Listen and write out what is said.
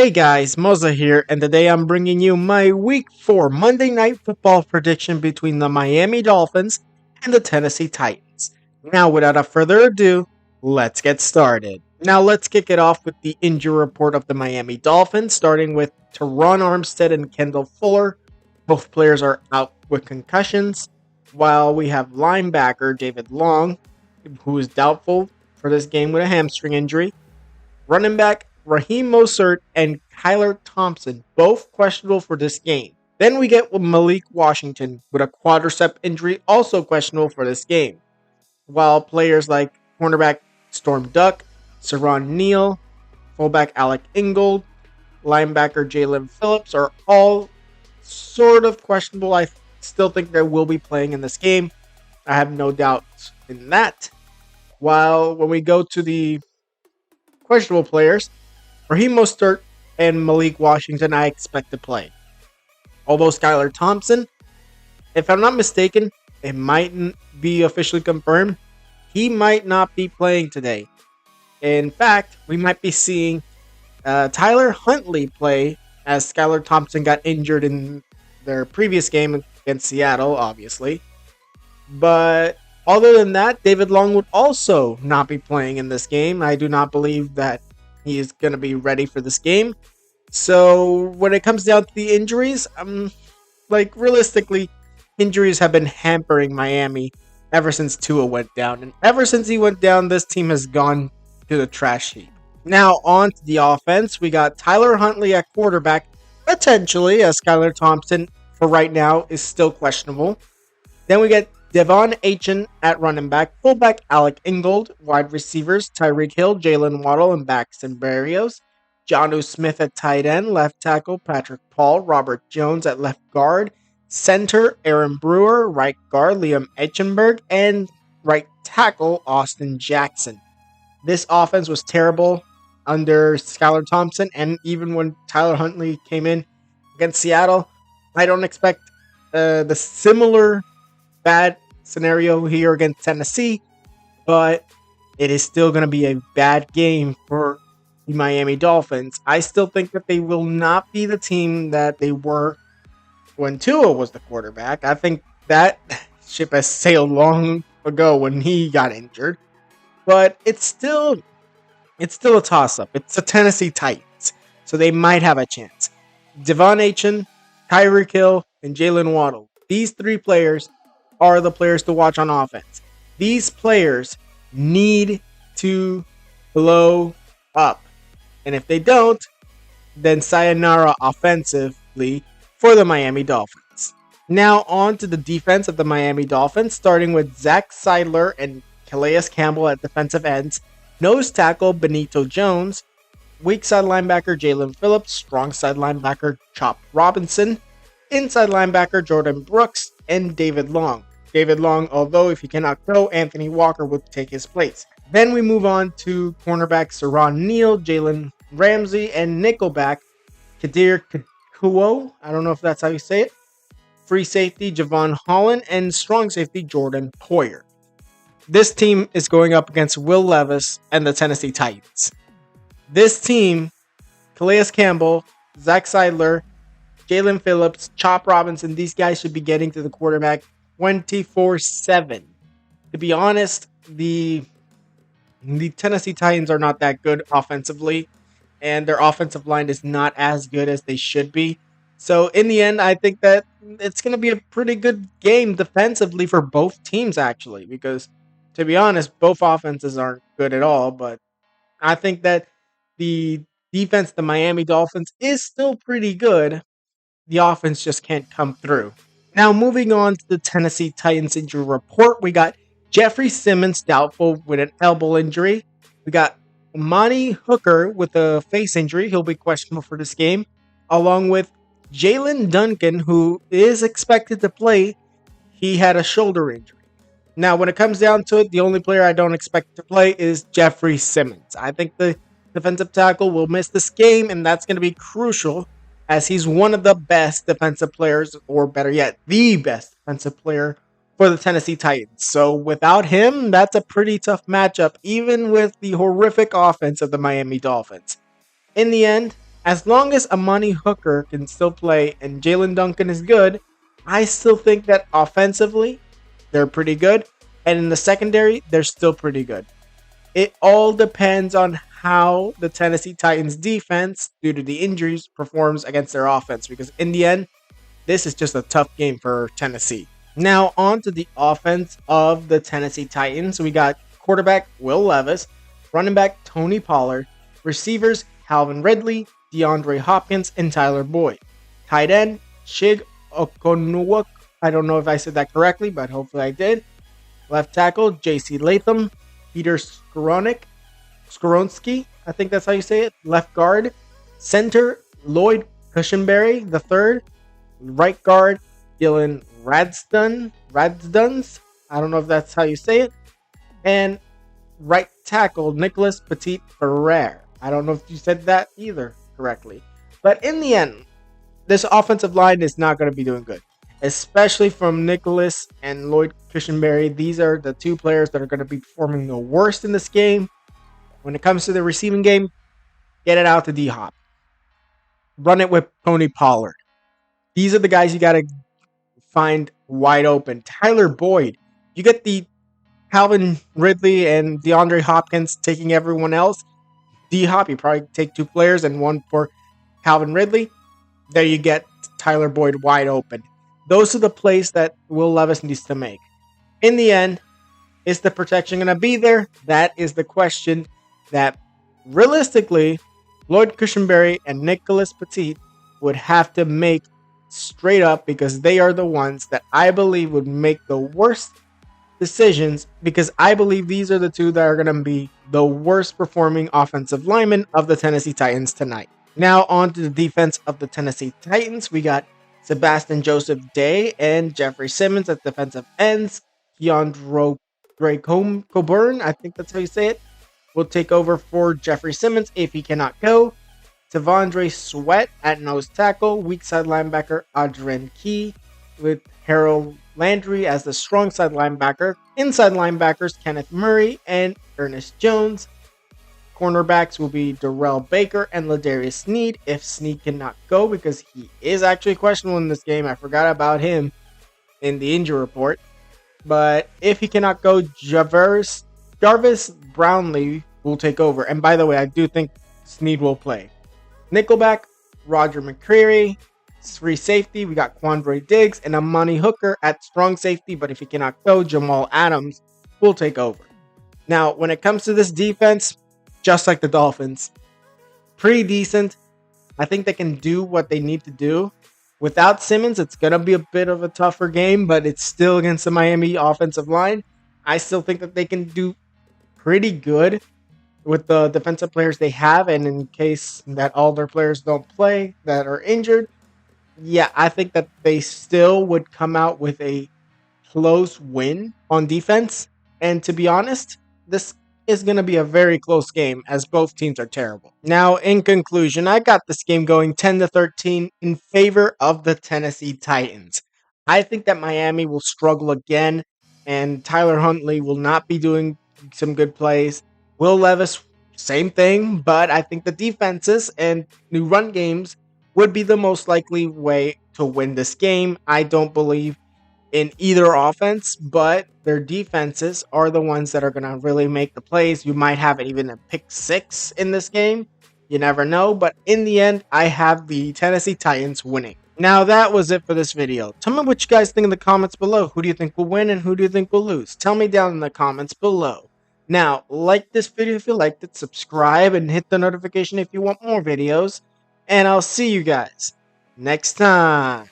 Hey guys, Moza here, and today I'm bringing you my Week 4 Monday Night Football prediction between the Miami Dolphins and the Tennessee Titans. Now, without a further ado, let's get started. Now, let's kick it off with the injury report of the Miami Dolphins, starting with Teron Armstead and Kendall Fuller. Both players are out with concussions, while we have linebacker David Long, who is doubtful for this game with a hamstring injury. Running back Raheem Mostert and Kyler Thompson, both questionable for this game. Then we get Malik Washington with a quadricep injury, also questionable for this game. While players like cornerback Storm Duck, Saron Neal, fullback Alec Ingold, linebacker Jalen Phillips are all sort of questionable. I still think they will be playing in this game. I have no doubts in that. While when we go to the questionable players, Raheem Mostert and Malik Washington, I expect to play. Although Skylar Thompson, if I'm not mistaken, it mightn't be officially confirmed. He might not be playing today. In fact, we might be seeing Tyler Huntley play as Skylar Thompson got injured in their previous game against Seattle, obviously. But other than that, David Long would also not be playing in this game. I do not believe that he is going to be ready for this game. So when it comes down to the injuries, realistically, injuries have been hampering Miami ever since Tua went down. And ever since he went down, this team has gone to the trash heap. Now on to the offense. We got Tyler Huntley at quarterback, potentially, as Skylar Thompson, for right now, is still questionable. Then we get Devon Achane at running back, fullback Alec Ingold, wide receivers Tyreek Hill, Jalen Waddle, and Baxton Berrios, Jonnu Smith at tight end, left tackle Patrick Paul, Robert Jones at left guard, center Aaron Brewer, right guard Liam Eichenberg, and right tackle Austin Jackson. This offense was terrible under Skylar Thompson, and even when Tyler Huntley came in against Seattle, I don't expect the similar bad scenario here against Tennessee, but it is still going to be a bad game for the Miami Dolphins. I still think that they will not be the team that they were when Tua was the quarterback. I think that ship has sailed long ago when he got injured, but it's still a toss-up. It's the Tennessee Titans, so they might have a chance. Devon Achane, Tyreek Hill, and Jalen Waddle. These three players are the players to watch on offense. These players need to blow up. And if they don't, then sayonara offensively for the Miami Dolphins. Now on to the defense of the Miami Dolphins, starting with Zach Seidler and Calais Campbell at defensive ends, nose tackle Benito Jones, weak side linebacker Jalen Phillips, strong side linebacker Chop Robinson, inside linebacker Jordan Brooks, and David Long. David Long, although if he cannot go, Anthony Walker would take his place. Then we move on to cornerback Saron Neal, Jalen Ramsey, and nickelback Kadir Kuo. I don't know if that's how you say it. Free safety Javon Holland, and strong safety Jordan Poyer. This team is going up against Will Levis and the Tennessee Titans. This team, Calais Campbell, Zach Seidler, Jalen Phillips, Chop Robinson, these guys should be getting to the quarterback 24/7. To be honest, the Tennessee Titans are not that good offensively, and their offensive line is not as good as they should be. So in the end, I think that it's going to be a pretty good game defensively for both teams, actually, because to be honest, both offenses aren't good at all. But I think that the defense, the Miami Dolphins, is still pretty good. The offense just can't come through. Now, moving on to the Tennessee Titans injury report, we got Jeffrey Simmons doubtful with an elbow injury. We got Monty Hooker with a face injury. He'll be questionable for this game, along with Jalen Duncan, who is expected to play. He had a shoulder injury. Now, when it comes down to it, the only player I don't expect to play is Jeffrey Simmons. I think the defensive tackle will miss this game, and that's going to be crucial, as he's one of the best defensive players, or better yet, the best defensive player for the Tennessee Titans. So without him, that's a pretty tough matchup, even with the horrific offense of the Miami Dolphins. In the end, As long as Amani Hooker can still play and Jalen Duncan is good, I still think that offensively, they're pretty good. And in the secondary, they're still pretty good. It all depends on how the Tennessee Titans defense, due to the injuries, performs against their offense. Because in the end, this is just a tough game for Tennessee. Now, on to the offense of the Tennessee Titans. We got quarterback Will Levis, running back Tony Pollard, receivers Calvin Ridley, DeAndre Hopkins, and Tyler Boyd. Tight end Chig Okonuwa. I don't know if I said that correctly, but hopefully I did. Left tackle J.C. Latham, Peter Skoronsky. I think that's how you say it. Left guard center Lloyd Cushenberry the third. Right guard Dylan Radsduns. I don't know if that's how you say it. And right tackle Nicholas Petit Ferrer. I don't know if you said that either correctly. But in the end, this offensive line is not going to be doing good, especially from Nicholas and Lloyd Cushenberry. These are the two players that are going to be performing the worst in this game. When it comes to the receiving game, get it out to D-Hop. Run it with Tony Pollard. These are the guys you got to find wide open. Tyler Boyd. You get the Calvin Ridley and DeAndre Hopkins taking everyone else. D-Hop, you probably take two players and one for Calvin Ridley. There you get Tyler Boyd wide open. Those are the plays that Will Levis needs to make. In the end, is the protection going to be there? That is the question that realistically Lloyd Cushenberry and Nicholas Petit would have to make straight up, because they are the ones that I believe would make the worst decisions, because I believe these are the two that are going to be the worst performing offensive linemen of the Tennessee Titans tonight. Now on to the defense of the Tennessee Titans. We got Sebastian Joseph Day and Jeffrey Simmons at defensive ends. Keandre Coburn, I think that's how you say it, will take over for Jeffrey Simmons if he cannot go. Tavondre Sweat at nose tackle. Weak side linebacker Adrian Key with Harold Landry as the strong side linebacker. Inside linebackers Kenneth Murray and Ernest Jones. Cornerbacks will be Darrell Baker and Ladarius Sneed if Sneed cannot go, because he is actually questionable in this game. I forgot about him in the injury report. But if he cannot go, Jarvis Brownlee will take over. And by the way, I do think Sneed will play. Nickelback, Roger McCreary. Free safety, we got Quandre Diggs and Amani Hooker at strong safety. But if he cannot go, Jamal Adams will take over. Now, when it comes to this defense, just like the Dolphins, pretty decent. I think they can do what they need to do. Without Simmons, it's going to be a bit of a tougher game, but it's still against the Miami offensive line. I still think that they can do pretty good with the defensive players they have, and in case that all their players don't play, that are injured, yeah, I think that they still would come out with a close win on defense. And to be honest, this is going to be a very close game, as both teams are terrible. Now, in conclusion, I got this game going 10-13 in favor of the Tennessee Titans. I think that Miami will struggle again, and Tyler Huntley will not be doing some good plays. Will Levis, same thing, but I think the defenses and new run games would be the most likely way to win this game. I don't believe in either offense, but their defenses are the ones that are going to really make the plays. You might have even a pick six in this game. You never know, but in the end, I have the Tennessee Titans winning. Now, that was it for this video. Tell me what you guys think in the comments below. Who do you think will win and who do you think will lose? Tell me down in the comments below. Now, like this video if you liked it, subscribe, and hit the notification if you want more videos. And I'll see you guys next time.